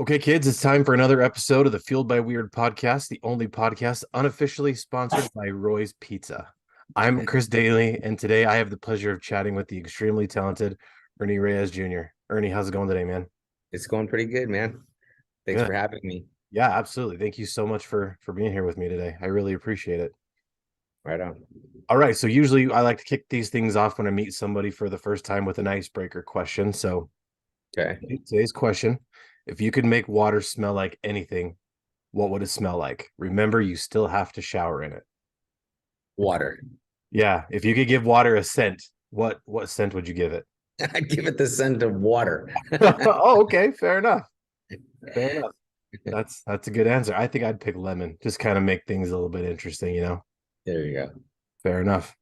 Okay, kids, it's time for another episode of the Fueled by Weird podcast, the only podcast unofficially sponsored by Roy's Pizza. I'm Chris Daly, and today I have the pleasure of chatting with the extremely talented Ernie Reyes Jr. Ernie, how's it going today, man? It's going pretty good, man. Thanks Good. for having me. Yeah, absolutely. Thank you so much for being here with me today. I really appreciate it. Right on. All right, so usually I like to kick these things off when I meet somebody for the first time with an icebreaker question. So Okay. today's question, if you could make water smell like anything, what would it smell like? Remember, you still have to shower in it. Water. Yeah, if you could give water a scent, what scent would you give it? I give it the scent of water. Oh, okay, fair enough. Fair enough. That's a good answer. I think I'd pick lemon. Just kind of make things a little bit interesting. There you go. Fair enough.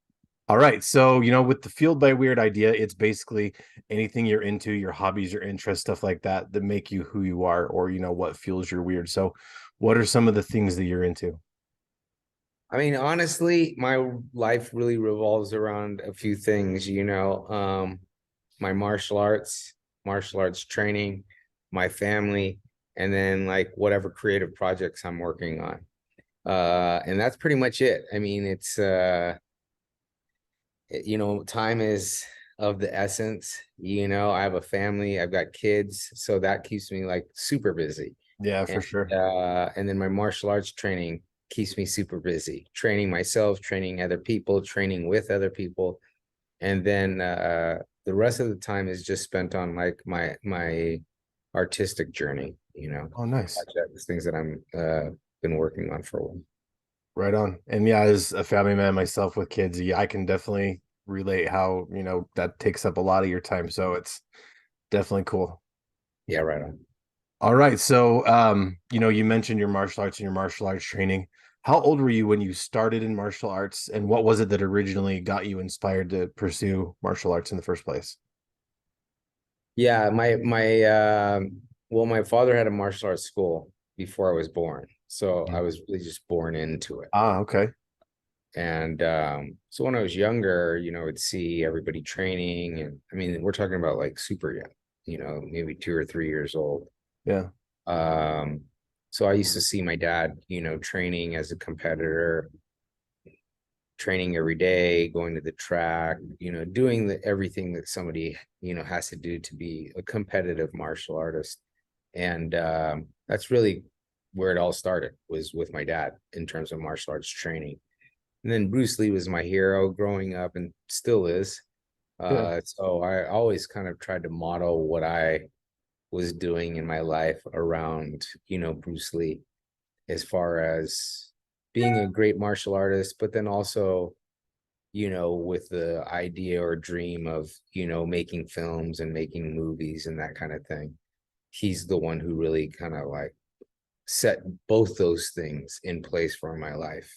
All right. So, with the Fueled by Weird idea, it's basically anything you're into, your hobbies, your interests, stuff like that, that make you who you are, or what fuels your weird. So, what are some of the things that you're into? I mean, honestly, my life really revolves around a few things, my martial arts training, my family, and then like whatever creative projects I'm working on. And that's pretty much it. I mean, time is of the essence. I have a family, I've got kids, so that keeps me like super busy. Yeah, And for sure. and then my martial arts training keeps me super busy, training myself, training other people, training with other people. And then the rest of the time is just spent on like my artistic journey, Oh, nice. projects, things that I'm been working on for a while. Right on. And yeah, as a family man myself with kids, yeah, I can definitely relate how, that takes up a lot of your time. So it's definitely cool. Yeah, right on. All right. So, you mentioned your martial arts and your martial arts training. How old were you when you started in martial arts, and what was it that originally got you inspired to pursue martial arts in the first place? Yeah, my father had a martial arts school before I was born. So I was really just born into it. Ah, okay. And so when I was younger, I'd see everybody training. And I mean, we're talking about like super young, maybe 2 or 3 years old. Yeah. Um, so I used to see my dad, training as a competitor, training every day, going to the track, doing everything that somebody, has to do to be a competitive martial artist. And that's really where it all started, was with my dad in terms of martial arts training. And then Bruce Lee was my hero growing up and still is. Yeah. So I always kind of tried to model what I was doing in my life around, Bruce Lee, as far as being a great martial artist, but then also, with the idea or dream of, making films and making movies and that kind of thing. He's the one who really kind of like set both those things in place for my life.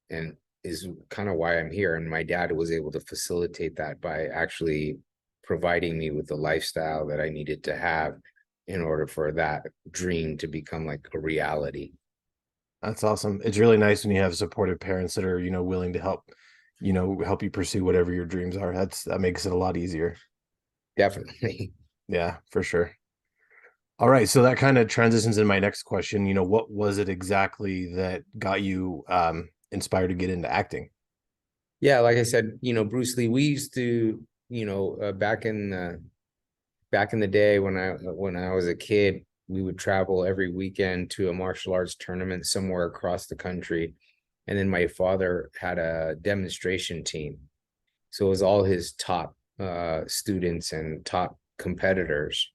And is kind of why I'm here. And my dad was able to facilitate that by actually providing me with the lifestyle that I needed to have in order for that dream to become like a reality. That's awesome. It's really nice when you have supportive parents that are, willing to help you pursue whatever your dreams are. That makes it a lot easier. Definitely. Yeah, for sure. All right, so that kind of transitions into my next question. What was it exactly that got you inspired to get into acting? Yeah, like I said, Bruce Lee, we used to, back in the day when I was a kid, we would travel every weekend to a martial arts tournament somewhere across the country. And then my father had a demonstration team. So it was all his top students and top competitors.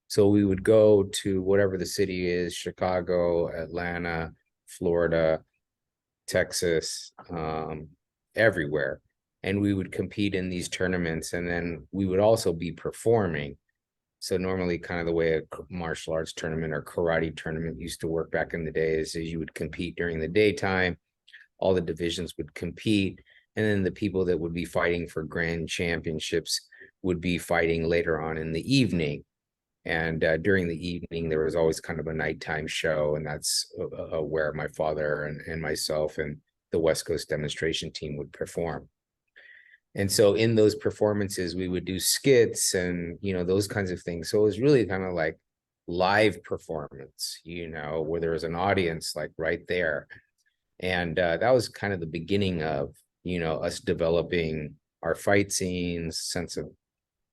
So we would go to whatever the city is, Chicago, Atlanta, Florida, Texas, everywhere. And we would compete in these tournaments. And then we would also be performing. So normally kind of the way a martial arts tournament or karate tournament used to work back in the days is you would compete during the daytime, all the divisions would compete, and then the people that would be fighting for grand championships would be fighting later on in the evening. And during the evening, there was always kind of a nighttime show, and that's where my father and myself and the West Coast demonstration team would perform. And so in those performances, we would do skits and those kinds of things. So it was really kind of like live performance, where there was an audience like right there. And that was kind of the beginning of, us developing our fight scenes, sense of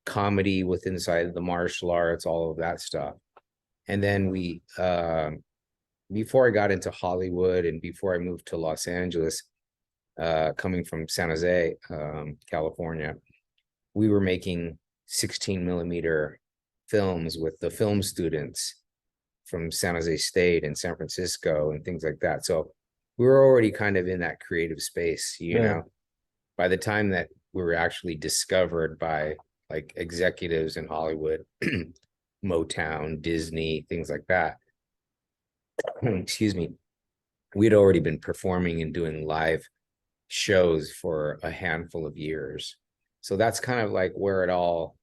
comedy with inside of the martial arts, all of that stuff. And then before I got into Hollywood and before I moved to Los Angeles, coming from San Jose, California, we were making 16 millimeter films with the film students from San Jose State and San Francisco and things like that. So we were already kind of in that creative space, by the time that we were actually discovered by like executives in Hollywood, Motown, Disney, things like that. Excuse me. We'd already been performing and doing live shows for a handful of years. So that's kind of like where it all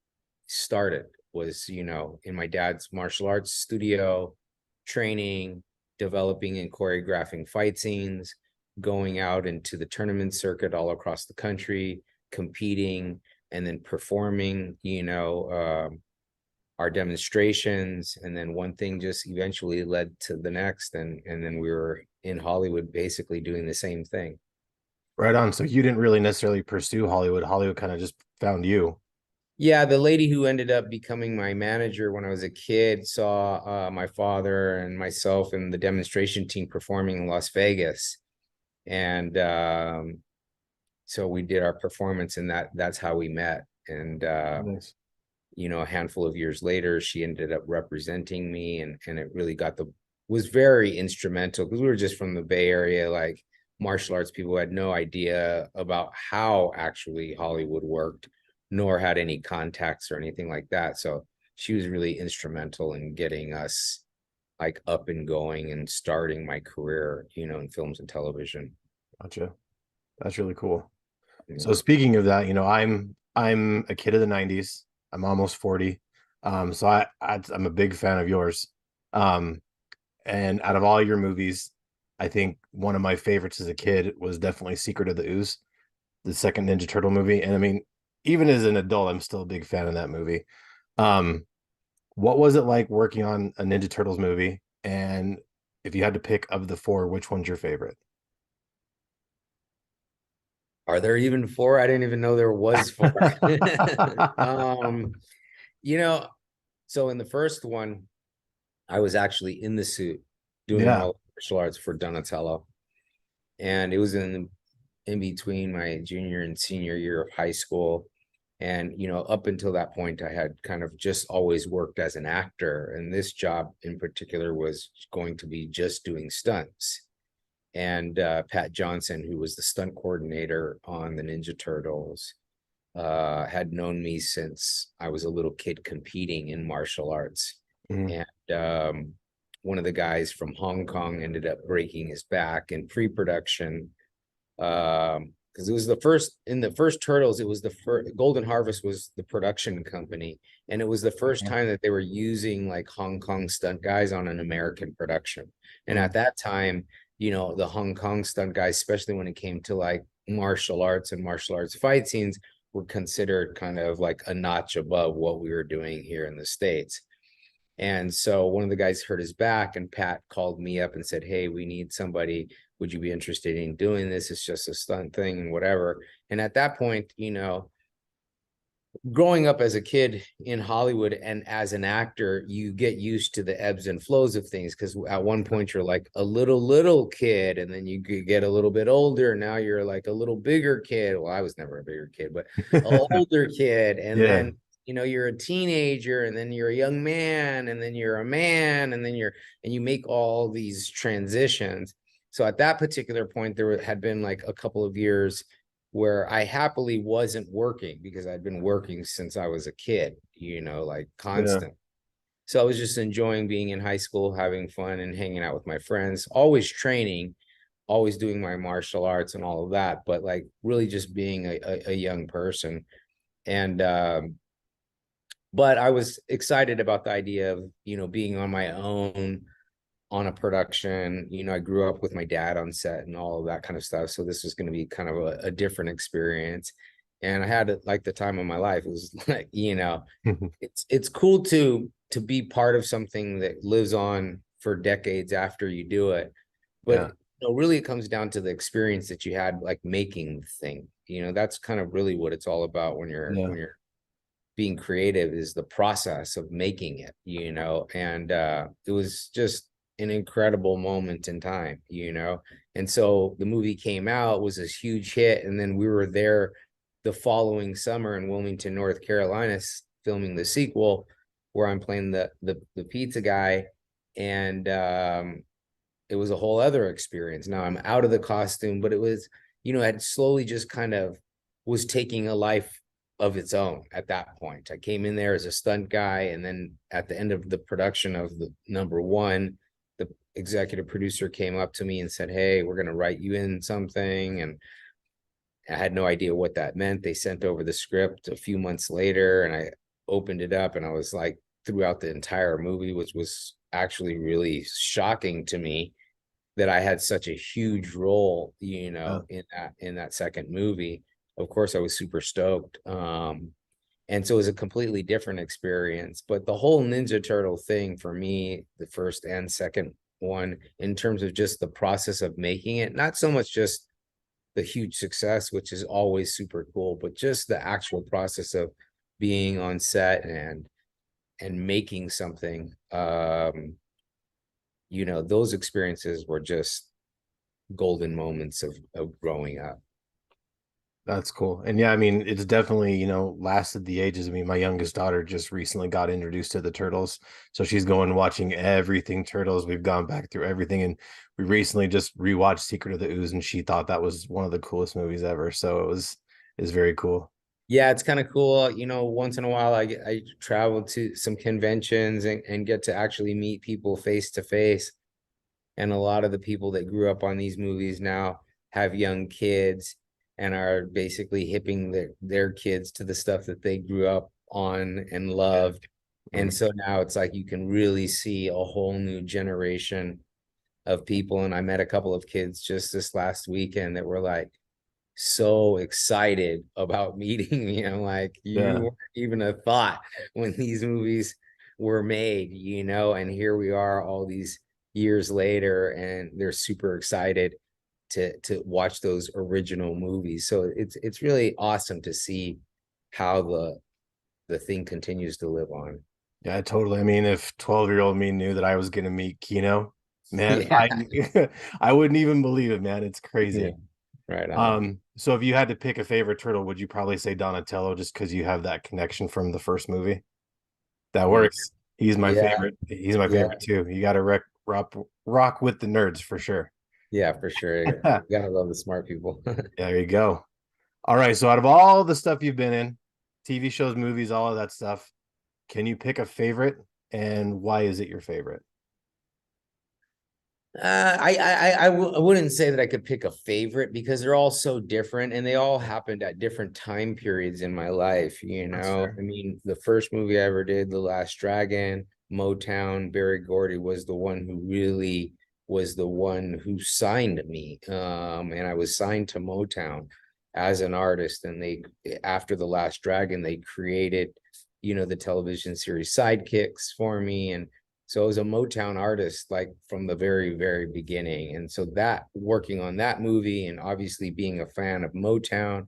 started, was, in my dad's martial arts studio, training, developing and choreographing fight scenes, going out into the tournament circuit all across the country, competing, and then performing, our demonstrations. And then one thing just eventually led to the next. And then we were in Hollywood basically doing the same thing. Right on. So you didn't really necessarily pursue Hollywood. Hollywood kind of just found you. Yeah, the lady who ended up becoming my manager when I was a kid saw my father and myself and the demonstration team performing in Las Vegas. And so we did our performance, and that's how we met. And Nice. a handful of years later, she ended up representing me, and it really was very instrumental, because we were just from the Bay Area, like martial arts people had no idea about how actually Hollywood worked, nor had any contacts or anything like that. So she was really instrumental in getting us like up and going and starting my career, in films and television. Gotcha. That's really cool. So speaking of that, I'm a kid of the 90s. I'm almost 40. So I'm a big fan of yours. And out of all your movies, I think one of my favorites as a kid was definitely Secret of the Ooze, the second Ninja Turtle movie. And I mean, even as an adult, I'm still a big fan of that movie. What was it like working on a Ninja Turtles movie? And if you had to pick of the four, which one's your favorite? Are there even four? I didn't even know there was four. So in the first one, I was actually in the suit doing Yeah. all martial arts for Donatello. And it was in between my junior and senior year of high school. And, up until that point, I had kind of just always worked as an actor. And this job in particular was going to be just doing stunts. And Pat Johnson, who was the stunt coordinator on the Ninja Turtles, had known me since I was a little kid competing in martial arts. Mhm. And one of the guys from Hong Kong ended up breaking his back in pre-production, because it was in the first Turtles, it was the first. Golden Harvest was the production company, and it was the first time that they were using like Hong Kong stunt guys on an American production. And at that time, the Hong Kong stunt guys, especially when it came to like martial arts and martial arts fight scenes, were considered kind of like a notch above what we were doing here in the States. And so one of the guys hurt his back, and Pat called me up and said, "Hey, we need somebody. Would you be interested in doing this? It's just a stunt thing and whatever." And at that point, growing up as a kid in Hollywood and as an actor, you get used to the ebbs and flows of things, because at one point you're like a little kid, and then you get a little bit older. Now you're like a little bigger kid. Well, I was never a bigger kid, but an older kid. And then you're a teenager, and then you're a young man, and then you're a man, and then you make all these transitions. So at that particular point, had been like a couple of years where I happily wasn't working, because I'd been working since I was a kid, like constant. So I was just enjoying being in high school, having fun and hanging out with my friends, always training, always doing my martial arts and all of that, but like really just being a young person. And but I was excited about the idea of, being on my own on a production. I grew up with my dad on set and all of that kind of stuff. So this was going to be kind of a different experience. And I had like the time of my life. It was like, it's cool to to be part of something that lives on for decades after you do it. But Yeah. really it comes down to the experience that you had, like making the thing. That's kind of really what it's all about when Yeah. you're being creative, is the process of making it, and it was just an incredible moment in time. And so the movie came out, was this huge hit, and then we were there the following summer in Wilmington, North Carolina, filming the sequel, where I'm playing the pizza guy. And it was a whole other experience. Now I'm out of the costume, but it was, I'd slowly just kind of was taking a life of its own at that point. I came in there as a stunt guy, and then at the end of the production of the #1, the executive producer came up to me and said, "Hey, we're going to write you in something." And I had no idea what that meant. They sent over the script a few months later, and I opened it up, and I was like, throughout the entire movie, which was actually really shocking to me, that I had such a huge role, Yeah. in that second movie. Of course, I was super stoked. And so it was a completely different experience. But the whole Ninja Turtle thing for me, the first and second one, in terms of just the process of making it, not so much just the huge success, which is always super cool, but just the actual process of being on set and making something. Those experiences were just golden moments of growing up. That's cool. And yeah, I mean, it's definitely, lasted the ages. I mean, my youngest daughter just recently got introduced to the Turtles. So she's going watching everything Turtles. We've gone back through everything. And we recently just rewatched Secret of the Ooze, and she thought that was one of the coolest movies ever. So is very cool. Yeah, it's kind of cool. Once in a while I travel to some conventions and get to actually meet people face to face. And a lot of the people that grew up on these movies now have young kids and are basically hipping their kids to the stuff that they grew up on and loved. And so now it's like you can really see a whole new generation of people. And I met a couple of kids just this last weekend that were like so excited about meeting me. I'm like, you Yeah. weren't even a thought when these movies were made, and here we are all these years later, and they're super excited to watch those original movies. So it's really awesome to see how the thing continues to live on. Yeah, totally. I mean, if 12-year-old me knew that I was gonna meet Kino, man, Yeah. I I wouldn't even believe it, man. It's Yeah. crazy. Right on. So if you had to pick a favorite turtle, would you probably say Donatello just because you have that connection from the first movie? That Mm. works. He's my Yeah. favorite. He's my Yeah. favorite too. You got to rock with the nerds for sure. Yeah, for sure. You gotta love the smart people. There you go. All right. So out of all the stuff you've been in, TV shows, movies, all of that stuff, can you pick a favorite, and why is it your favorite? I wouldn't say that I could pick a favorite because they're all so different and they all happened at different time periods in my life. That's fair. I mean, the first movie I ever did, The Last Dragon, Motown, Barry Gordy was the one who really was the one who signed me. And I was signed to Motown as an artist. And after The Last Dragon, they created, the television series Sidekicks for me. And so I was a Motown artist, like from the very, very beginning. And so that working on that movie and obviously being a fan of Motown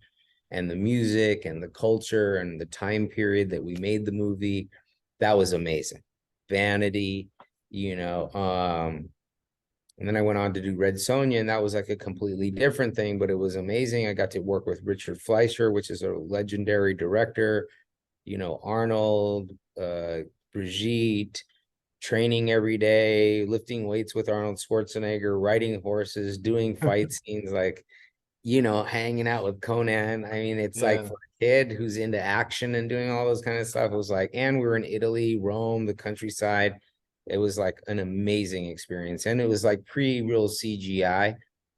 and the music and the culture and the time period that we made the movie, that was amazing. Vanity, you know. And then I went on to do Red Sonja, and that was like a completely different thing, but it was amazing. I got to work with Richard Fleischer, which is a legendary director, Arnold, Brigitte, training every day, lifting weights with Arnold Schwarzenegger, riding horses, doing fight scenes, like, hanging out with Conan. I mean, it's like Yeah. for a kid who's into action and doing all those kind of stuff, it was like, and we were in Italy, Rome, the countryside. It was like an amazing experience. And it was like pre-real CGI.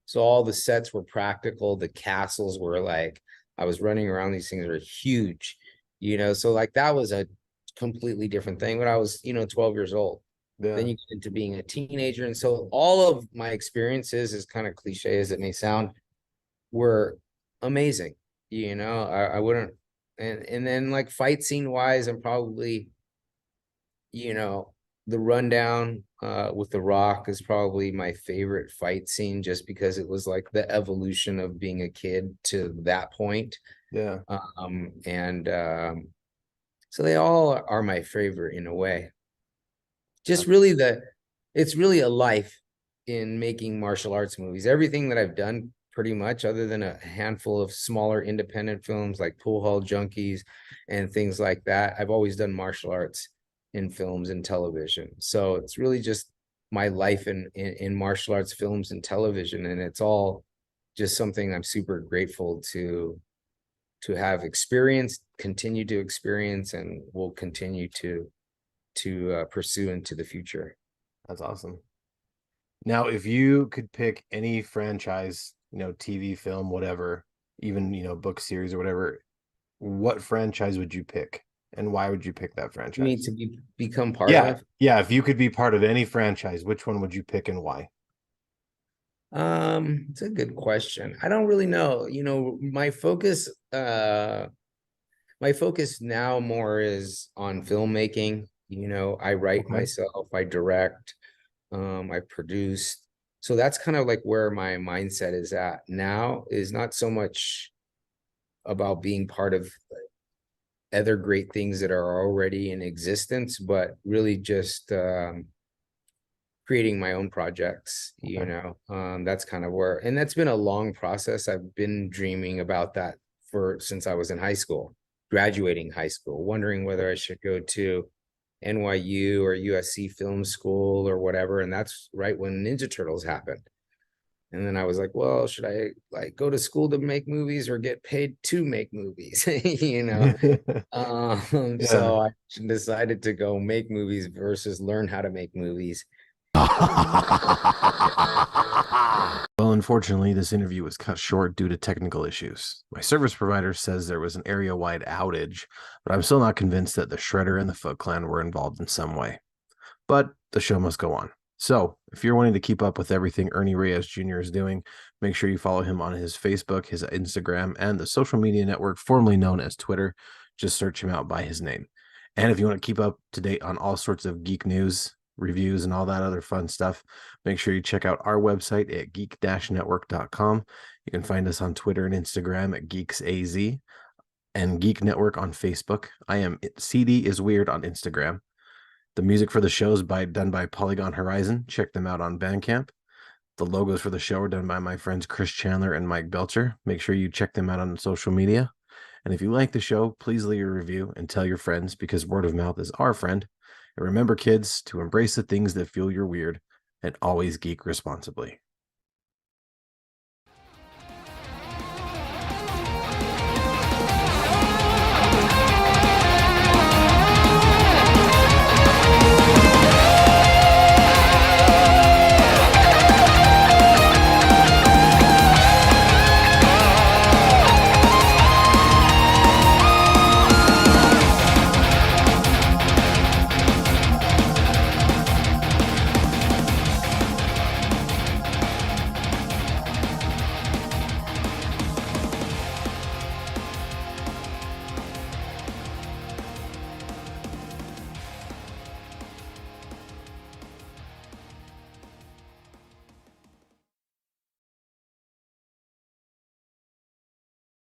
So all the sets were practical. The castles were like, I was running around, these things were huge, so like that was a completely different thing. But I was, 12 years old. Then Yeah. you get into being a teenager. And so all of my experiences, as kind of cliche as it may sound, were amazing. I wouldn't, and then like fight scene wise, I'm probably, you know, the rundown with The Rock is probably my favorite fight scene, just because it was like the evolution of being a kid to that point. Yeah. And so they all are my favorite in a way. Just really it's really a life in making martial arts movies. Everything that I've done, pretty much, other than a handful of smaller independent films like Pool Hall Junkies and things like that, I've always done martial arts in films and television. So it's really just my life in martial arts films and television, and it's all just something I'm super grateful to have experienced, continue to experience, and will continue to pursue into the future. That's awesome. Now, if you could pick any franchise, TV, film, whatever, even, book series or whatever, what franchise would you pick? And why would you pick that You need franchise? to become part Yeah. of. Yeah. If you could be part of any franchise, which one would you pick and why? It's a good question. I don't really know. My focus now more is on filmmaking. I write Okay. myself, I direct, I produce. So that's kind of like where my mindset is at now, is not so much about being part of other great things that are already in existence, but really just creating my own projects. Okay. That's kind of where, and that's been a long process. I've been dreaming about that since I was in high school, graduating high school, wondering whether I should go to NYU or USC Film School or whatever. And that's right when Ninja Turtles happened. And then I was like, well, should I like go to school to make movies or get paid to make movies? Yeah. So I decided to go make movies versus learn how to make movies. Well, unfortunately, this interview was cut short due to technical issues. My service provider says there was an area-wide outage, but I'm still not convinced that the Shredder and the Foot Clan were involved in some way. But the show must go on. So, if you're wanting to keep up with everything Ernie Reyes Jr. is doing, make sure you follow him on his Facebook, his Instagram, and the social media network formerly known as Twitter. Just search him out by his name. And if you want to keep up to date on all sorts of geek news, reviews, and all that other fun stuff, make sure you check out our website at geek-network.com. You can find us on Twitter and Instagram at geeksaz and Geek Network on Facebook. I am CD is Weird on Instagram. The music for the show is done by Polygon Horizon. Check them out on Bandcamp. The logos for the show are done by my friends Chris Chandler and Mike Belcher. Make sure you check them out on social media. And if you like the show, please leave a review and tell your friends, because word of mouth is our friend. And remember, kids, to embrace the things that feel you're weird and always geek responsibly.